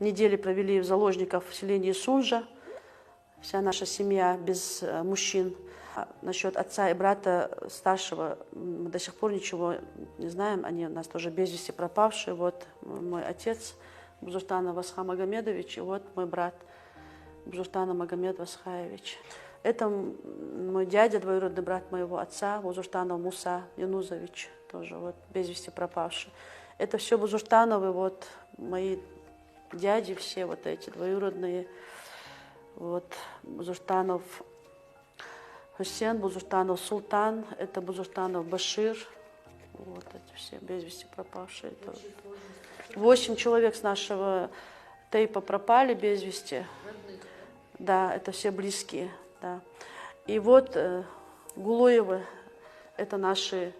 недели провели в заложниках в селении Сунжа. Вся наша семья без мужчин. Насчет отца и брата старшего мы до сих пор ничего не знаем. Они у нас тоже без вести пропавшие. Вот мой отец Бузуртанов Васха Магомедович и вот мой брат Бузуртанов Магомед Васхаевич. Это мой дядя, двоюродный брат моего отца, Бузуртанов Муса Янузович, тоже вот без вести пропавший. Это все Бузуртановы, вот мои дяди все вот эти двоюродные. Вот Бузуртанов Хусен, Бузуртанов Султан, это Бузуртанов Башир. Вот эти все без вести пропавшие. 8 человек с нашего тейпа пропали без вести. Да, это все близкие. Да. И вот Гулоевы, это наши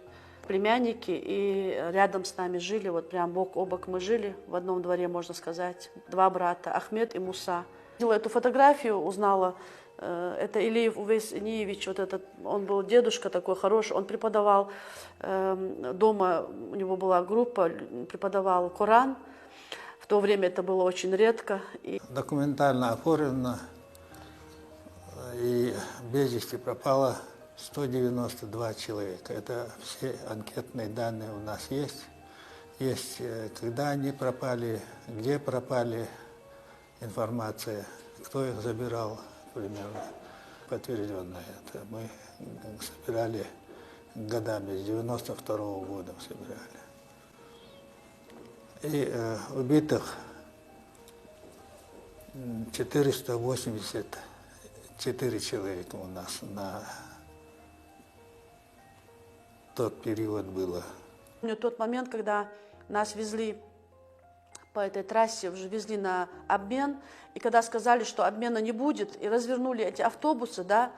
племянники, и рядом с нами жили, вот прям бок о бок мы жили, в одном дворе, можно сказать, 2 брата, Ахмед и Муса. Видела эту фотографию, узнала, это Илиев Увейс Ниевич, вот этот, он был дедушка такой хороший, он преподавал дома, у него была группа, преподавал Коран, в то время это было очень редко. Документально оформлено, и без вести пропало 192 человека. Это все анкетные данные у нас есть. Есть, когда они пропали, где пропали, информация, кто их забирал, примерно подтвержденная. Это мы собирали годами, с 92-го года собирали. И убитых 484 человека у нас на тот период было. Помню тот момент, когда нас везли по этой трассе, уже везли на обмен, и когда сказали, что обмена не будет, и развернули эти автобусы, да,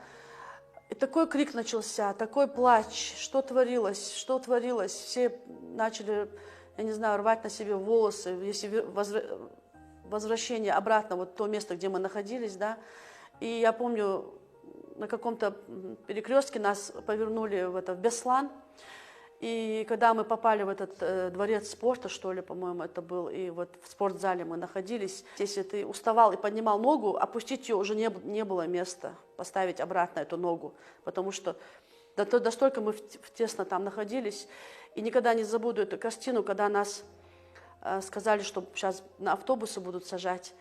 и такой крик начался, такой плач, что творилось, все начали, я не знаю, рвать на себе волосы, если возвращение обратно, вот то место, где мы находились, да, и я помню, на каком-то перекрестке нас повернули в Беслан. И когда мы попали в этот дворец спорта, что ли, по-моему, это был, и вот в спортзале мы находились, если ты уставал и поднимал ногу, опустить ее уже не было места, поставить обратно эту ногу, потому что настолько мы тесно там находились. И никогда не забуду эту картину, когда нас сказали, что сейчас на автобусы будут сажать.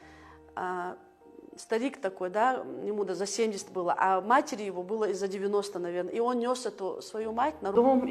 Старик такой, да, ему за 70 было, а матери его было из-за 90, наверное. И он нес эту свою мать на руках.